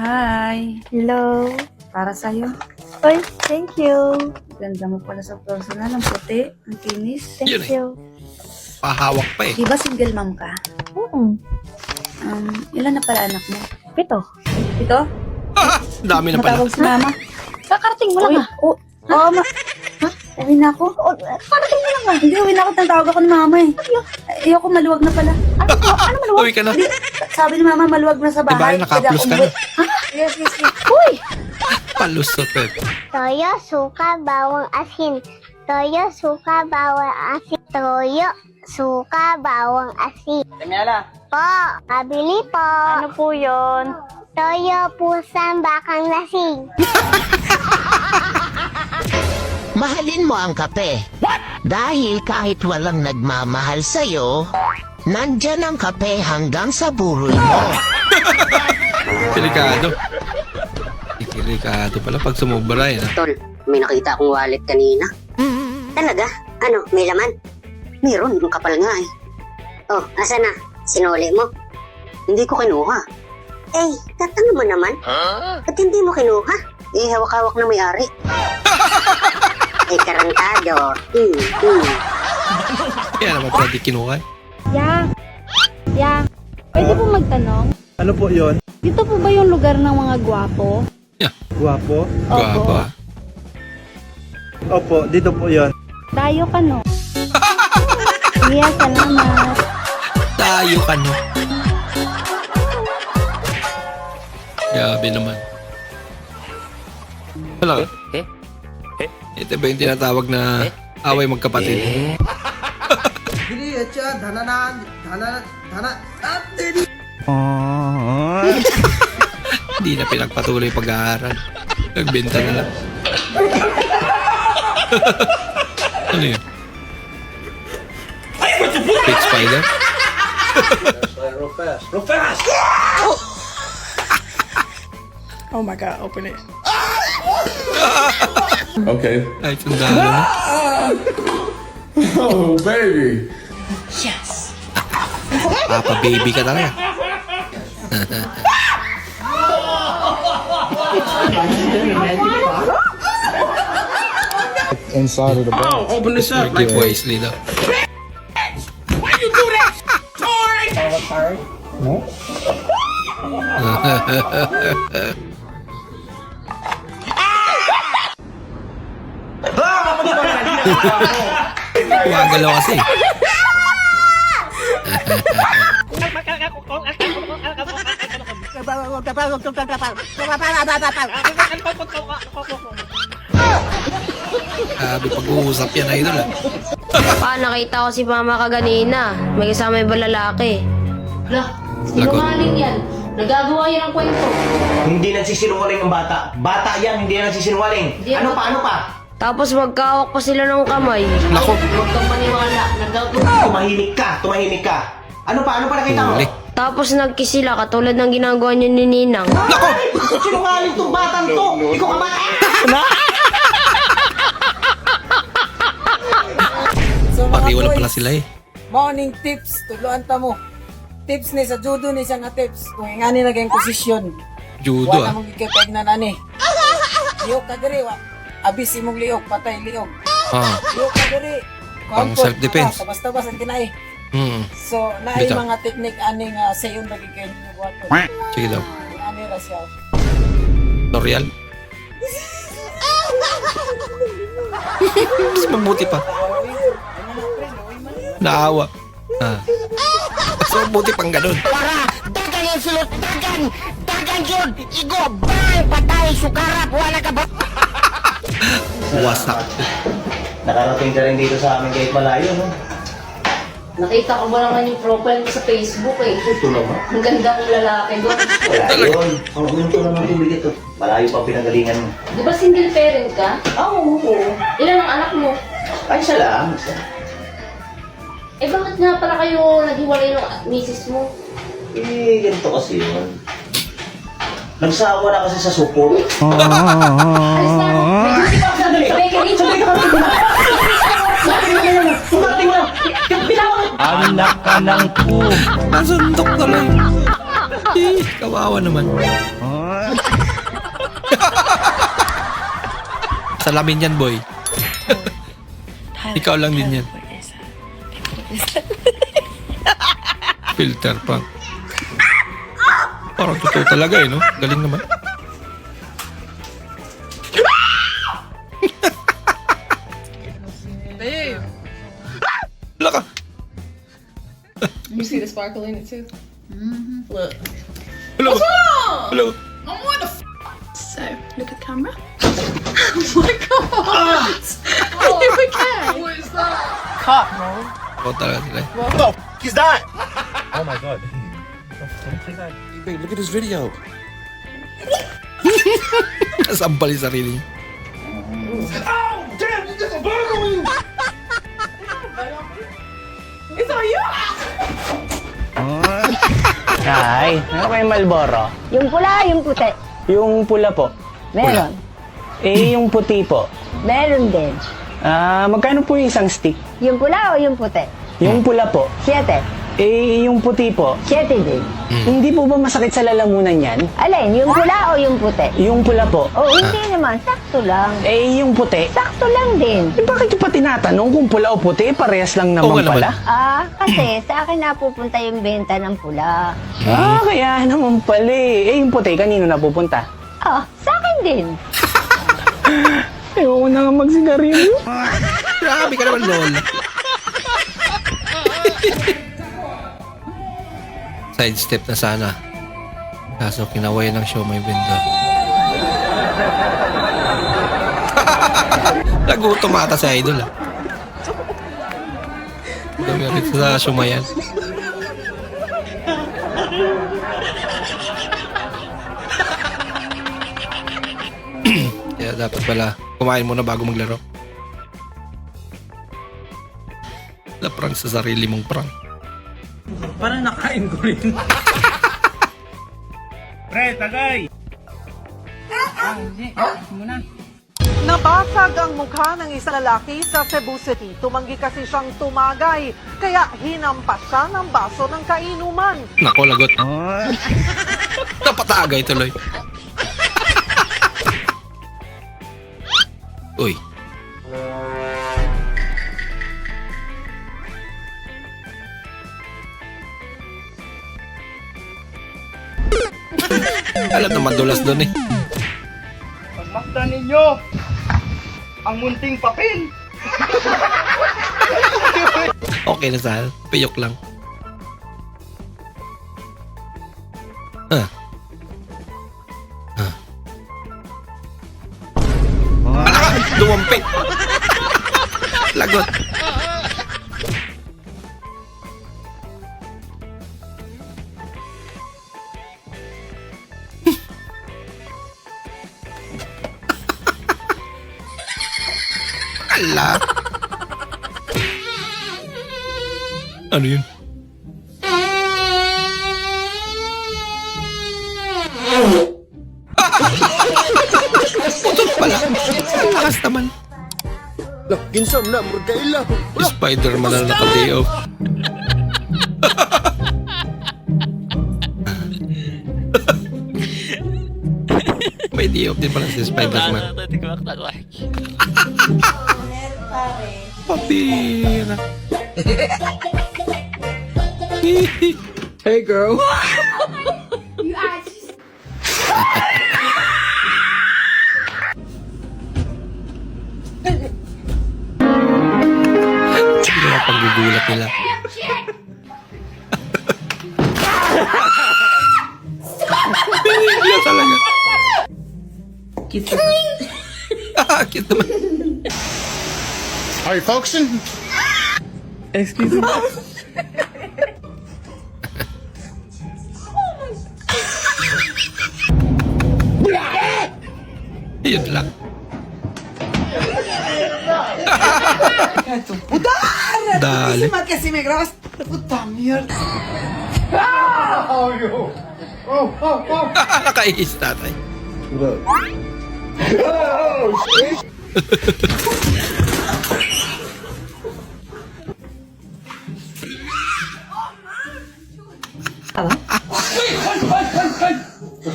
Hi. Hello. Para sa'yo. Oy, thank you. Ganda mo pala sa personal. Ang puti. Ang kinis. Thank you. Pahawak pa eh. Di ba single mom ka? Ilan na pala anak mo? 7. Ito? Dami na pala. Matawag si mama. Kakarating mo lang ah. Oo, uwi na ako. Kakarating mo lang ah. Hindi, uwi na ako. Tawag ako ni mama eh. Ayoko, maluwag na pala. Ano maluwag? Uwi ka na. Sabi ni mama, maluwag na sa bahay. Diba, naka-plus ka na. Yes, yes, yes. Uy! Palusot eh. Toyo, suka, bawang asin. Toyo, suka, bawang asin. Toyo, suka, bawang asin. Damiala. Po, pabili po. Ano po yun? Toyo, pusang bakang lasing. Mahalin mo ang kape. Dahil kahit walang nagmamahal sa'yo, nandyan ang kape hanggang sa burol mo. Delikado. Delikado pala pag sumubra eh. Tol, may nakita akong wallet kanina. Talaga? Ano, may laman? Meron, ang kapal nga eh. Oh, asa na? Sinuli mo? Hindi ko kinuha. Eh, tatanga mo naman. Ba't hindi mo kinuha? Eh, hawak-hawak na may-ari. Eh, karantado. Kaya naman pala di kinuha eh. Yeah. Pwede po magtanong? Ano po yun? Dito po ba yung lugar ng mga gwapo? Guwapo? Guwapo ah. Opo, dito po yun. Tayo ka no? Yeah, salamat. Tayo ka no. Grabe naman. Wala ka? Ito ba yung tinatawag na away magkapatid? Hindi na pinagpatuloy pag-aaral. Nagbenta na lang. Ano yun? Big spider? Real fast! Oh my god, open it. Okay. Ay, sundalo na. Oh, baby. Papa baby ka talaga. Inside of the box. Oh, open this up. Give wisely daw. Why you do that, Tori? Gumagalaw kasi. Sabi pag-uusap yan, idol ah. Nakita ko si mama kaganina. May kasama yung lalaki. Lah, sinungaling yan. Nagagawa yan ang kwento. Hindi nagsisinungaling ang bata. Bata yan, hindi yan nagsisinungaling. Ano pa? Tapos magkawak pa sila ng kamay. Nako. Huwag kang maniwala. Nagagawa. Tumahimik ka. Ano pa nakita mo? Huli. Tapos nagkiss sila katulad ng ginagawa niyo ni Ninang. Sinungaling tong batang to. Ikaw ka ba? Pati wala pala sila eh. Morning tips, tuluan ta mo. Tips ni sa judo ni siya nga tips. Kung nga ni naging posisyon. Judo Wala ah. mong ikipeg na nani. Liyok ka diri, abis imong liyok, patay liyok. Ah. Liyok ka diri. Pang self-defense. Tabas-tabas ang kinai. So, naay Bitaw. mga teknik aning sayon lagi kayo nyo buhaton. Sige daw. Ani ra siya. Tutorial. Mas mabuti pa. Naawa. Ah. Mas mabuti pang ganun. Dagan yung sulot, dagan yun, igo, bang, patay, sukarap, wala ka ba? Wasak. Nakarating ka rin dito sa amin kahit malayo, no? Nakita ko ba naman yung profile mo sa Facebook eh. Ito naman. Ang ganda kong lalaki doon. Wala yun. Ang gusto naman tubig ito. Malayo pa pinagalingan mo. Di ba single parent ka? Oo. Ilan ang anak mo? Ay, siya lang. Isa. Eh bakit nga pala kayo naghiwalay ng misis mo? Eh, ganito kasi yun. Nagsawa na kasi sa suko. Alis na ako. May duty pa ako sa bakery. Anak ka lang po. Nasundok tuloy. Kawawa naman. Salamin yan, boy. Ikaw lang din yan. Filter prank. Parang totoo talaga no? Galing naman. Babe. Wala ka. You see the sparkle in it too? Look. Hello. Hello. Oh, what the So, look at the camera. Oh my god! Are you okay? What is that? Cut, bro. Ako talaga sila. What the f*** is that? Oh my god. Hey, look at this video. Sampal yung sarili niya. Oh, damn, you just a burger on you! It's on you! Ay, ano ba yung Malboro? Yung pula, yung puti. Yung pula po. Meron. Eh, yung puti po. Meron din. Magkano po yung isang stick? Yung pula o yung puti? Yung pula po. 7. Eh, yung puti po. 7 din. Hindi po ba masakit sa lalamunan yan? Alin, yung pula o yung puti? Yung pula po. Oh, hindi naman. Sakto lang. Eh, yung puti. Sakto lang din. Eh, bakit yung pa tinatanong kung pula o puti? Parehas lang Oo naman nga pala. Kasi sa akin napupunta yung benta ng pula. Kaya naman pala eh. Eh, yung puti, kanino napupunta? Sa akin din. Ayoko na nga magsigarilyo. Grabe ka naman, Lola. Sidestep na sana. Kaso kinaway ng show may vendor. Nagutom ata sa idol Dami sa sumayan. Kaya dapat pala kumain muna bago maglaro. Na-prank sa sarili mong prank. Parang nakain ko rin. Pre, tagay! Nabasag ang mukha ng isang lalaki sa Cebu City. Tumanggi kasi siyang tumagay, kaya hinampas siya ng baso ng kainuman. Nako, lagot. Napatagay tuloy. Uy. Alam naman dulas doon eh. Pagmasdan ninyo ang munting papel. Okay na Sal. Piyok lang. Dumampi. Lagot. Ala. Ano yun? Putot pala. Ang lakas naman. Kinsam na, murkaila. Spider-Man na naka-day off. May day off din pala si Spider-Man. Papira. Hey, girl. Sino ang paggugulat nila? Hindi talaga. Cute naman. Are you focusing? Excuse me. Yun lang. Dali. Kasi may grabas. Puta mierda. Nakaihis tatay.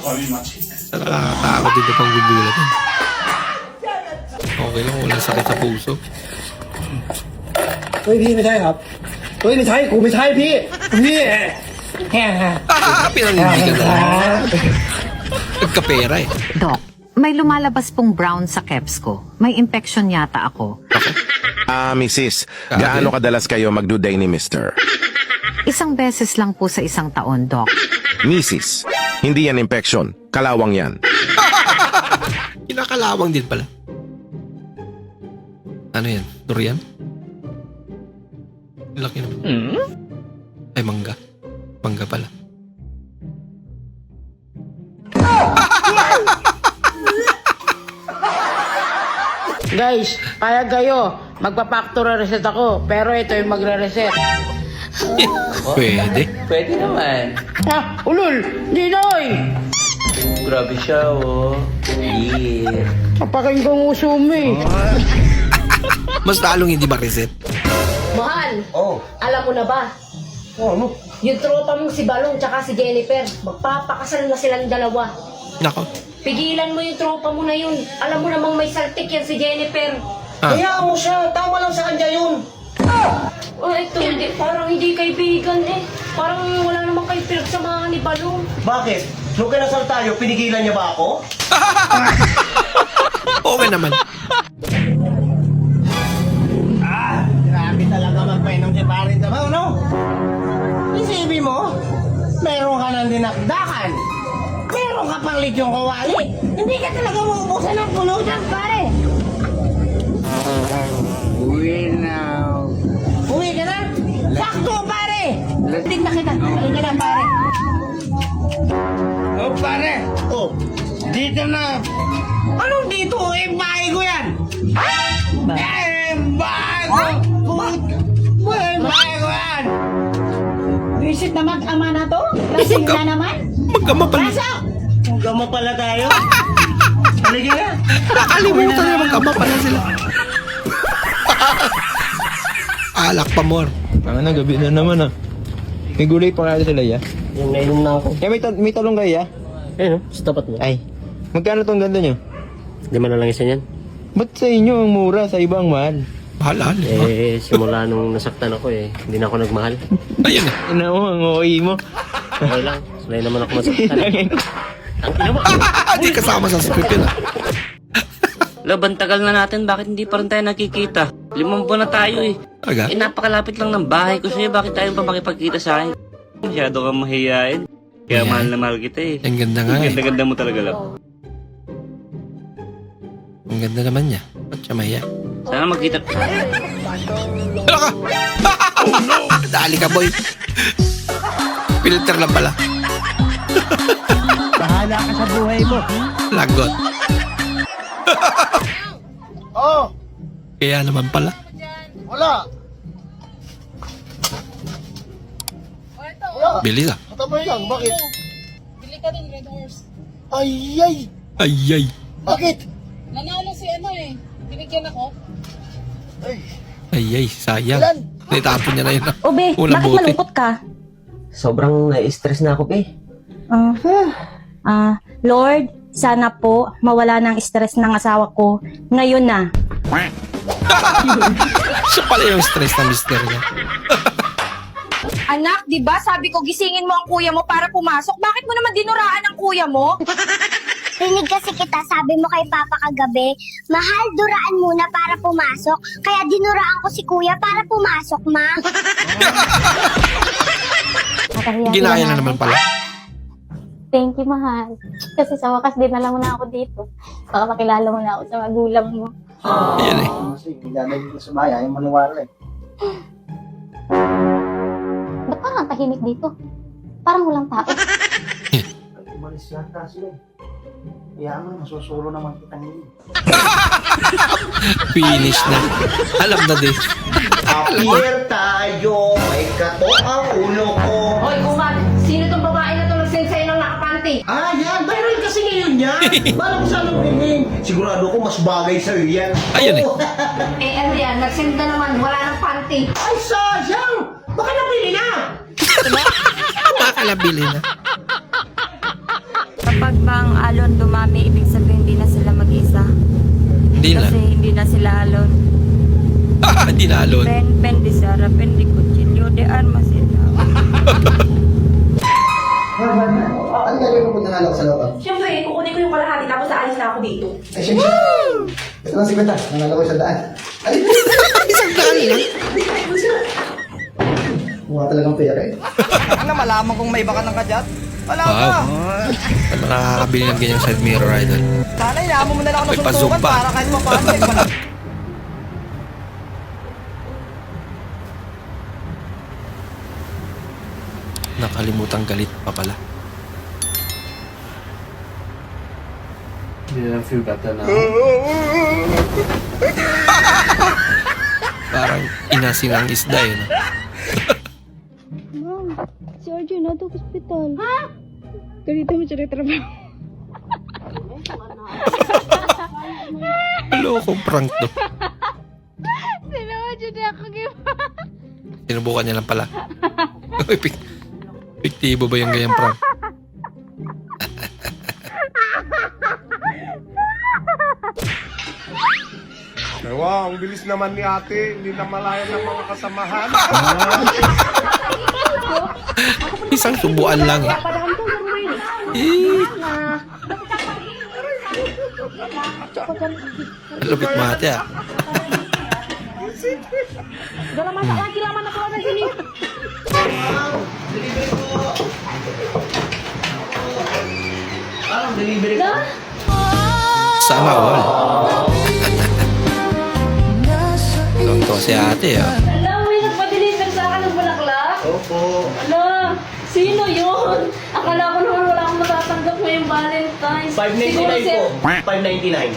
Nakakatakot dito pang gugulat. Okay lang, walang sakit sa puso. เฮ้ยพี่ไม่ใช่ครับเฮ้ยไม่ใช่กูไม่ใช่พี่พี่ Pinaninindigan na lang. Nagkapera eh. Doc, may lumalabas pong brown sa keps ko. May infection yata ako. Mrs. Gaano kadalas kayo magduday ni Mr.? Isang beses lang po sa isang taon, Doc. Mrs. Hindi yan infection. Kalawang yan. Kinakalawang din pala. Ano yan? Durian? Laki naman. Ay, mangga. Mangga pala. Guys, kaya kayo. Magpa-factory reset ako. Pero ito yung magre-reset. Pwede. Pwede naman. Ulul! Dinoy! Grabe siya, oh. Yeah. Papakin kong usumi. Mas lalong hindi ma-reset. Mahal, alam mo na ba? Yung tropa mong si Balong tsaka si Jennifer, magpapakasal na silang dalawa. Nako. Pigilan mo yung tropa mo na yun. Alam mo namang may saltik yan si Jennifer. Hayaan mo siya. Tama lang sa kanya yun. Oh, ito, hindi, parang hindi kaibigan eh. Parang wala namang kayo pinagsamahan ni Balong. Bakit? Nung kinasal tayo, pinigilan niya ba ako? Okay naman. Grabe talaga magpainom si Parin Sabaw, no? Isipin mo, meron ka ng dinakdakan. Meron ka pang lityong kawali. Hindi ka talaga maubusan ng puno dyan, pare. Uwi ka na? Sakto, pare! Tig na kita. Uwi ka na, pare. Oh, pare! Oh, dito na. Anong dito? Eh, bahay ko yan! Eh, bahay ko! Bahay ko yan! Visit na mag-ama na to? Lasing na naman? Mag-ama pala. Pasok! Mag-ama pala tayo? Halika na! Nakalimutan na mag-ama pala sila. Alak pa more. Ang gabi na naman ah. May gulay pa kaya sila ya? Yung nainom na ako. Kaya may talong kayo ya? Ayun, sa tapat mo. Ay, magkano tong ganda nyo? 5 na lang isa niyan. Ba't sa inyo ang mura, sa ibang mahal? Mahal. Eh, simula nung nasaktan ako eh, hindi na ako nagmahal. Ayun eh. Ina mo, ang okay mo. Okay lang, sanay naman ako masaktan. Ang ina mo. Hindi kasama sa script yun ah. Laban tagal na natin, bakit hindi pa rin tayo nakikita? 5 buwan na tayo eh. Aga? Eh, napakalapit lang ng bahay ko sa'yo, bakit tayo pa makipagkita sa akin? Masyado kang mahihain. Kaya Yeah. mahal na mahal kita eh. Ang ganda nga eh. Ganda-ganda mo talaga lang. Ang ganda naman niya. Ba't siya mahiya? Sana magkita. Ano ka? Dali ka boy. Filter lang pala. Bahala ka sa buhay mo. Lagot. Oh, Kaya naman pala. wala. Bilis ah. Katabay lang, bakit? Bili ka rin Red Horse. Ay! Ayay. Bakit? Nanalo si ano eh. Binigyan ako. Ayay, sayang. Naitapon niya na yun ah. Obe, Unang bakit bote. malungkot ka? Sobrang na-stress na ako, eh. Lord, sana po mawala ng stress ng asawa ko ngayon na. Siya pala yung stress na mister niya. Anak, di ba sabi ko gisingin mo ang kuya mo para pumasok? Bakit mo naman dinuraan ang kuya mo? Rinig kasi kita, sabi mo kay Papa kagabi, mahal, duraan muna para pumasok. Kaya dinuraan ko si Kuya para pumasok, ma. Ginaya na naman pala. Thank you, mahal. Kasi sa wakas din alam mo na ako dito. Baka makilala mo na ako sa magulang mo. Ayan eh. Kasi pinadagin ko sa maya, yung maniwala eh. Ba't parang tahimik dito? Parang walang tao. Umalis yata sila eh. Kaya mo, masusulo naman kita ngayon. Finish na. Alam na din. Appear tayo, may kato ang ulo ko. Hoy, Kuman! Sino tong babae na to nagsend sa'yo ng nakapanty? Ah, yan! Viral kasi ngayon yan! Bala ko sana ringin. Sigurado ko mas bagay sa'yo yan. Ayun eh. Eh, ano yan? Nagsend na naman. Wala ng panty. Ay, sayang! Baka nabili na! Baka nabili na. Kapag Hindi na. Kasi hindi na sila alon. Hindi na alon. Pen di Sara, pen di Cuchillo, di armas sila. Ano gagawin mo pag nanalo ko sa loob? Siyempre, kukunin ko yung kalahati tapos aalis na ako dito. Ay, siyempre. Ito lang 50. Nanalo ko 100. Ay! 100? Mukha talagang pera eh. Ano, malaman kung may iba ka ng kadyat? Wala Wow. ka. Ano nakakabili ng ganyang side mirror, idol? Sana inaamo mo na lang ako May ng pa-zoom suntukan pa. para kahit pa paano eh. Nakalimutang galit pa pala. Yeah, I feel better now. Parang inasin ang isda eh. No? Ma'am, si RJ na to hospital. Ha? Ganito mo siya trabaho. Lokong prank to. Sinawa dyan ako Sinubukan niya lang pala. Epektibo ba yung ganyang prank? Wow, ang bilis naman ni ate. Hindi na malayan ng mga kasamahan. Isang subuan lang eh. Lupit mo ate ah. Dalam masak lagi lama nak keluar dari sini. Delivery ko. Sana all. Tonto si ate ah. Alam, may nagpa-deliver sa akin ng bulaklak. Opo. Alam, sino yun? Akala ko naman wala akong matatanggap ngayong Valentine's. 599 po. 599.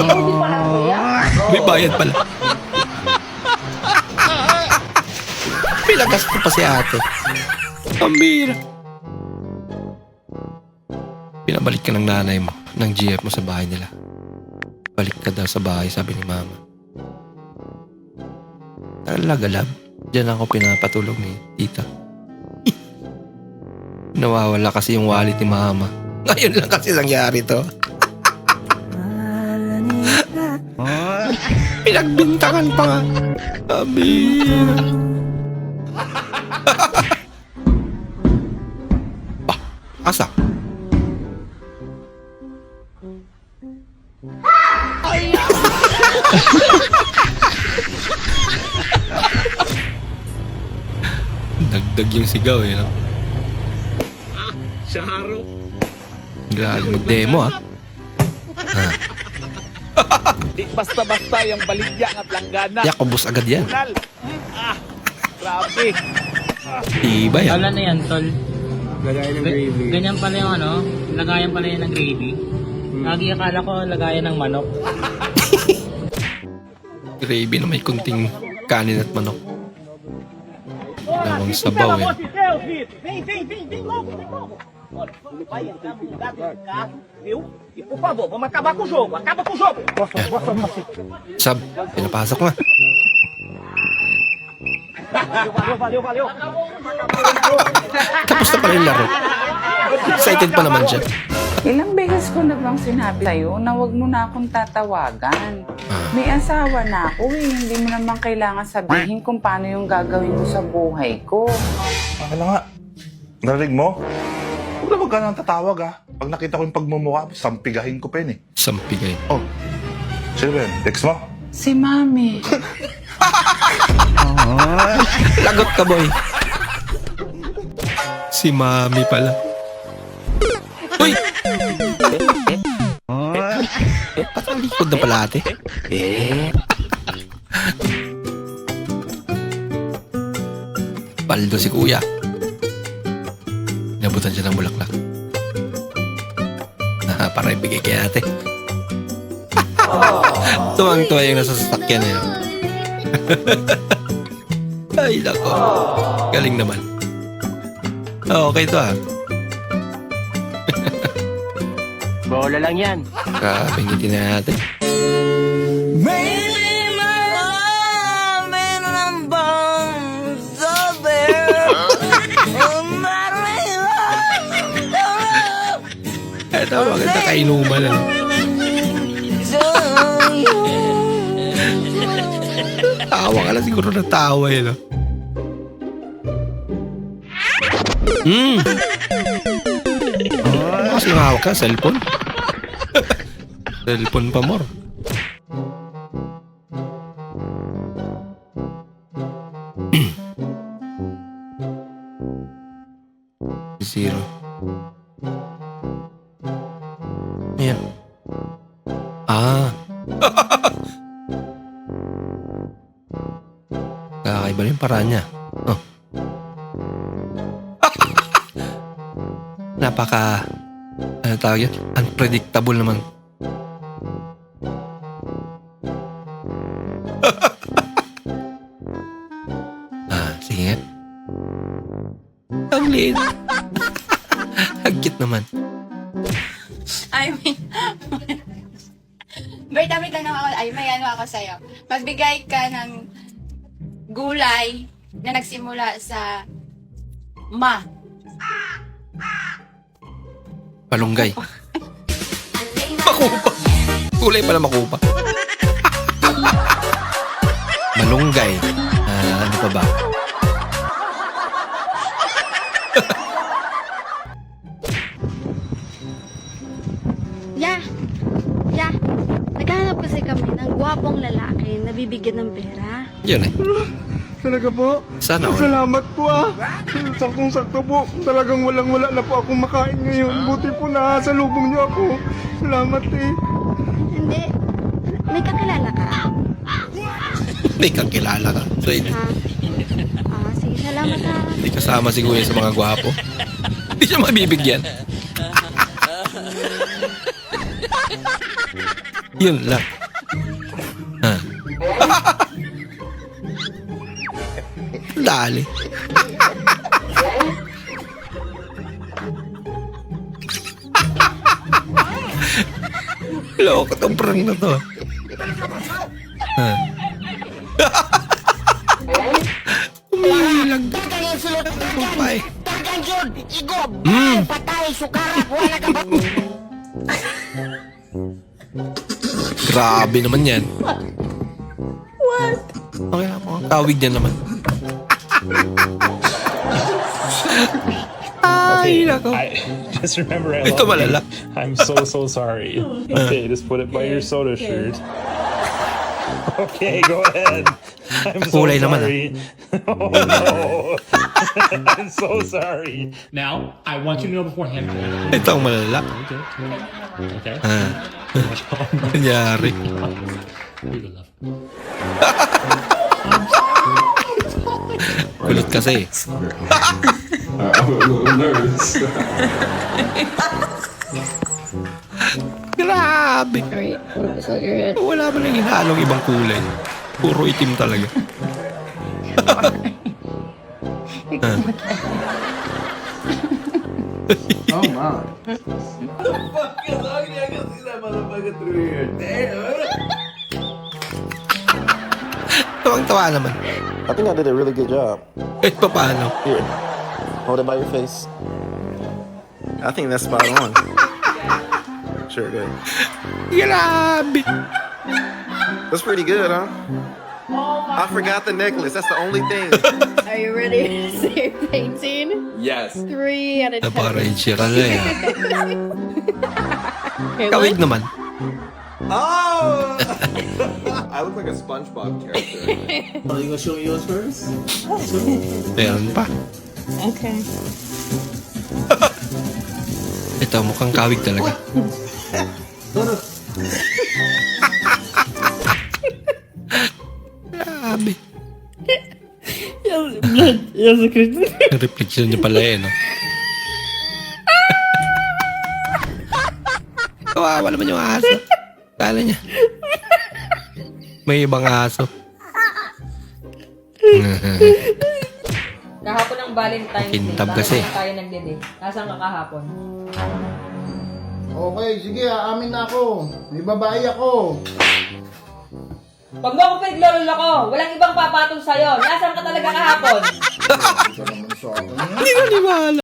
Hindi pa lang kuya. May bayad pala. Pinagasto pa si ate. Pambira. Pinabalik ka ng nanay mo, ng GF mo sa bahay nila. Balik ka daw sa bahay, sabi ni mama. Talaga, lab. Diyan ako pinapatulog ni tita. Nawawala kasi yung wallet ni mama. Ngayon lang kasi nangyari to. Pinagbintangan pa nga. Abira. Asa? Dagdag yung sigaw eh, no? Sharo. Grabe mag-demo ah. Di basta-basta yung baligya at langgana. Yak, ubos agad yan. Grabe. Iba yan. Wala na yan, tol. Lagayan ng gravy. Ganyan pala yung ano, lagayan pala yan ng gravy. Lagi akala ko lagayan ng manok. Gravy na may kunting kanin at manok. Dalawang sabaw eh. Vem logo. Olha, ele vai entrar no lugar desse carro, viu? E por favor, vamos acabar com o jogo. Acaba com o jogo. Sab, pinapasok na. Valeu. Tapos na pala yung laro. Excited pa naman siya. Ilang beses ko na bang sinabi sa'yo na wag mo na akong tatawagan. May asawa na ako eh. Hindi mo naman kailangan sabihin kung paano yung gagawin mo sa buhay ko. Ano nga? Narinig mo? Huwag na wag ka nang tatawag ah. Pag nakita ko yung pagmumukha, sampigahin ko pa yun eh. Sampigay? Oh. Sino ba yun? Text mo? Si Mami. Lagot ka, boy. Si Mami pala. Uy! Ba't ang likod na pala ate? Paldo si kuya. Inabutan siya ng bulaklak. Para ibigay kay ate. Tuwang-tuwa yung nasa sasakyan eh. Ay, lako. Galing naman. Okay to ah. Bola lang yan. Grabe, ngiti na natin. Ito, maganda kainuman. Tawa ka lang siguro na tawa eh, no? Kasi hawak ka, cellphone. Cellphone pa more. Zero. Ayan. Kakaiba rin yung paraan niya. Oh. Napaka, ano tawag yan? Unpredictable naman. Sige nga. Ang liit. Ang cute naman. I mean, Bert, damit lang ako. Ay, may ano ako sa'yo. Magbigay ka ng gulay na nagsimula sa ma. Malunggay. Makupa. Kulay pala makupa. Malunggay. Ano pa ba? Yeah. Naghahanap kasi kami ng gwapong lalaki na bibigyan ng pera. Yun eh. Talaga po? Sana all. Salamat po Saktong-sakto po. Talagang walang-wala na po akong makain ngayon. Buti po na sa lubong niyo ako. Salamat eh. Hindi. May kakilala ka? May kakilala ka. Sige, salamat ha. hindi kasama si Kuya sa mga gwapo. Hindi siya mabibigyan. Yun lang. Dali. Loko tong prank na to. Umilang. Kupay. Grabe naman yan. What? Okay lang po. Kawig niya naman. Ay, nako. Just remember, I Ito love you. malala. I'm so sorry. Okay, just put it by your soda shirt. Okay, go ahead. I'm so Kulay naman, sorry. Oh no. I'm so sorry. Now, I want you to know beforehand. Ito ang malala. Okay. Nangyari. Kulot kasi. I'm a little nervous. Grabe. Wala ba nang hinalong ibang kulay? Puro itim talaga. Oh my. Tawang-tawa naman. I think I did a really good job. Eh, paano? Here, hold it by your face. I think that's spot on. Sure, good. Grabe. That's pretty good, huh? I forgot the necklace. That's the only thing. Are you ready to say painting? Yes. 3 out of 10. Napaka-ranger ka na eh. Okay, Kawig one. naman. Oh! I look like a SpongeBob character. Are you gonna show me yours first? Meron pa. Okay. Ito, mukhang kawig talaga. Grabe. Reflection niya pala eh, no? Kawawa naman yung aso. Kala niya. May ibang aso. Kahapon ang Valentine's Day. Kintab kasi. Bakit tayo nagdede? Nasaan ka kahapon? Okay, sige, aamin na ako. May babae ako. Pag mo ako pinaglolol ako, walang ibang papatong sa'yo. Nasaan ka talaga kahapon? Hindi na niwala.